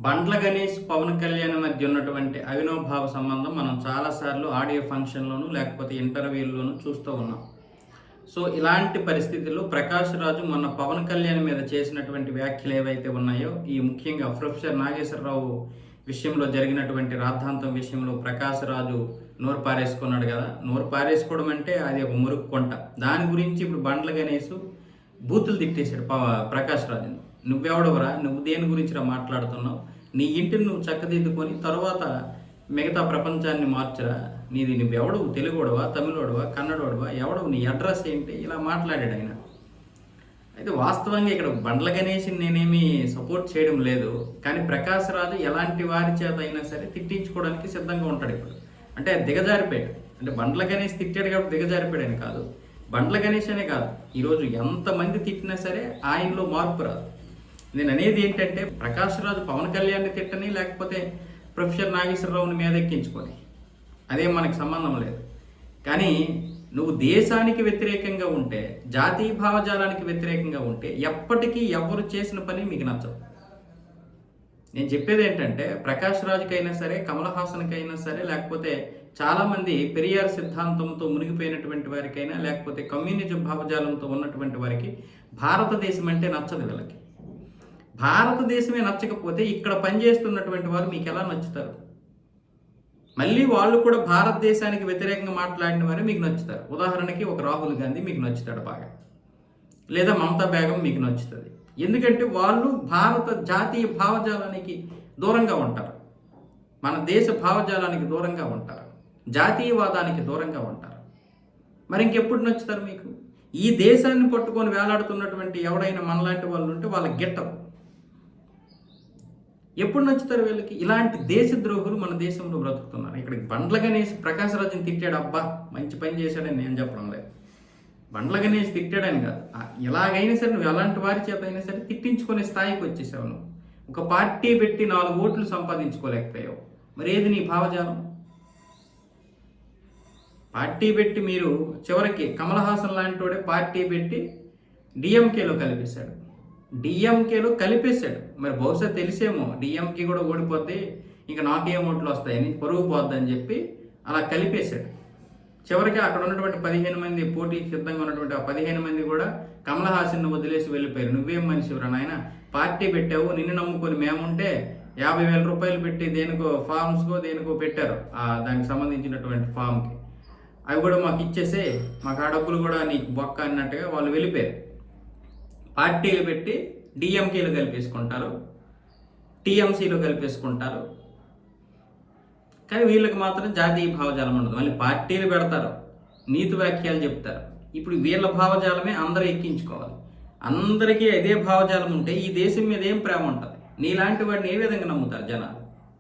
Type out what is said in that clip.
బండ్ల గణేష్ పవన్ కళ్యాణ్ మధ్య ఉన్నటువంటి అవినోభావ సంబంధం మనం చాలాసార్లు ఆడియో ఫంక్షన్లోను లేకపోతే ఇంటర్వ్యూల్లోనూ చూస్తూ ఉన్నాం. సో ఇలాంటి పరిస్థితుల్లో ప్రకాష్ రాజు మొన్న పవన్ కళ్యాణ్ మీద చేసినటువంటి వ్యాఖ్యలు ఏవైతే ఉన్నాయో, ఈ ముఖ్యంగా ప్రొఫెసర్ నాగేశ్వరరావు విషయంలో జరిగినటువంటి రాద్ధాంతం విషయంలో ప్రకాష్ రాజు నోరు పారేసుకున్నాడు కదా. నోరు పారేసుకోవడం అంటే అది ఒక మురుగు కొంట. దాని గురించి ఇప్పుడు బండ్ల గణేష్ బూతులు తిట్టేశాడు ప్రకాష్ రాజుని. నువ్వెవడవరా, నువ్వు దేని గురించి మాట్లాడుతున్నావు, నీ ఇంటిని నువ్వు చక్కదిద్దుకొని తర్వాత మిగతా ప్రపంచాన్ని మార్చరా, నువ్వెవడవు, తెలుగోడవా, తమిళోడవా, కన్నడోడవా, ఎవడవు, నీ అడ్రస్ ఏంటి, ఇలా మాట్లాడాడు ఆయన. అయితే వాస్తవంగా ఇక్కడ బండ్ల గణేష్ని నేనేమి సపోర్ట్ చేయడం లేదు, కానీ ప్రకాష్ రాజు ఎలాంటి వారి చేత అయినా సరే తిట్టించుకోవడానికి సిద్ధంగా ఉంటాడు ఇప్పుడు. అంటే దిగజారిపోయాడు. అంటే బండ్ల గణేష్ తిట్టాడు కాబట్టి దిగజారిపోయాడని కాదు, బండ్ల గణేష్ అనే కాదు, ఈరోజు ఎంతమంది తిట్టినా సరే ఆయనలో మార్పు రాదు. నేను అనేది ఏంటంటే, ప్రకాష్ రాజు పవన్ కళ్యాణ్ని తిట్టని లేకపోతే ప్రొఫెసర్ నాగేశ్వరరావుని మీద ఎక్కించుకొని అదేం మనకు సంబంధం లేదు. కానీ నువ్వు దేశానికి వ్యతిరేకంగా ఉంటే, జాతీయ భావజాలానికి వ్యతిరేకంగా ఉంటే ఎప్పటికీ ఎవరు చేసిన పని మీకు నచ్చదు. నేను చెప్పేది ఏంటంటే, ప్రకాష్ రాజుకైనా సరే, కమల్ హాసన్కైనా సరే, లేకపోతే చాలామంది పెరియార్ సిద్ధాంతంతో మునిగిపోయినటువంటి వారికైనా, లేకపోతే కమ్యూనిజం భావజాలంతో ఉన్నటువంటి వారికి భారతదేశం అంటే నచ్చదు. వీళ్ళకి భారతదేశమే నచ్చకపోతే ఇక్కడ పనిచేస్తున్నటువంటి వారు మీకు ఎలా నచ్చుతారు? మళ్ళీ వాళ్ళు కూడా భారతదేశానికి వ్యతిరేకంగా మాట్లాడిన వారు మీకు నచ్చుతారు. ఉదాహరణకి ఒక రాహుల్ గాంధీ మీకు నచ్చుతాడు బాగా, లేదా మమతా బేగం మీకు నచ్చుతుంది. ఎందుకంటే వాళ్ళు భారత జాతీయ భావజాలానికి దూరంగా ఉంటారు, మన దేశ భావజాలానికి దూరంగా ఉంటారు, జాతీయవాదానికి దూరంగా ఉంటారు. మరి ఇంకెప్పుడు నచ్చుతారు మీకు? ఈ దేశాన్ని పట్టుకొని వేలాడుతున్నటువంటి ఎవడైనా మనలాంటి వాళ్ళు ఉంటే వాళ్ళ గిట్టవు. ఎప్పుడు నచ్చుతారు వీళ్ళకి? ఇలాంటి దేశద్రోహులు మన దేశంలో బ్రతుకుతున్నారు. ఇక్కడ బండ్ల గణేష్ ప్రకాష్ రాజుని తిట్టాడు, అబ్బా మంచి పని చేశాడని నేను చెప్పడం లేదు. బండ్ల గణేష్ తిట్టాడని కాదు, ఎలాగైనా సరే నువ్వు ఎలాంటి వారి చేత అయినా సరే తిట్టించుకునే స్థాయికి వచ్చేసావు. నువ్వు ఒక పార్టీ పెట్టి 4 ఓట్లు సంపాదించుకోలేకపోయావు. మరి ఏది నీ భావజాలం? పార్టీ పెట్టి మీరు చివరికి కమల్ హాసన్ లాంటి వాడే పార్టీ పెట్టి డిఎంకేలో కలిపేశాడు. మరి బహుశా తెలిసేమో డిఎంకే కూడా ఓడిపోద్ది, ఇంకా నాకేం ఓట్లు వస్తాయని, పరుగు పోద్దని చెప్పి అలా కలిపేశాడు. చివరికి అక్కడ ఉన్నటువంటి 15 మంది పోటీకి సిద్ధంగా ఉన్నటువంటి ఆ 15 మంది కూడా కమల్ హాసన్ను వదిలేసి వెళ్ళిపోయారు. నువ్వేం మనిషివరా నాయన, పార్టీ పెట్టావు, నిన్ను నమ్ముకొని మేముంటే 50,000 రూపాయలు పెట్టి దేనికో ఫార్మ్స్కో దేనికో పెట్టారు, దానికి సంబంధించినటువంటి ఫామ్కి. అవి కూడా మాకు ఇచ్చేసే, మాకు ఆ డబ్బులు కూడా నీకు బొక్క అన్నట్టుగా వాళ్ళు వెళ్ళిపోయారు. పార్టీలు పెట్టి డిఎంకేలు కలిపేసుకుంటారు, టీఎంసీలో కలిపేసుకుంటారు. కానీ వీళ్ళకి మాత్రం జాతీయ భావజాలం ఉండదు. మళ్ళీ పార్టీలు పెడతారు, నీతి వాక్యాలు చెప్తారు. ఇప్పుడు వీళ్ళ భావజాలమే అందరూ ఎక్కించుకోవాలి. అందరికీ అదే భావజాలం ఉంటే ఈ దేశం మీద ఏం ప్రేమ ఉంటుంది? నీలాంటి వాడిని ఏ విధంగా నమ్ముతారు జనాలు?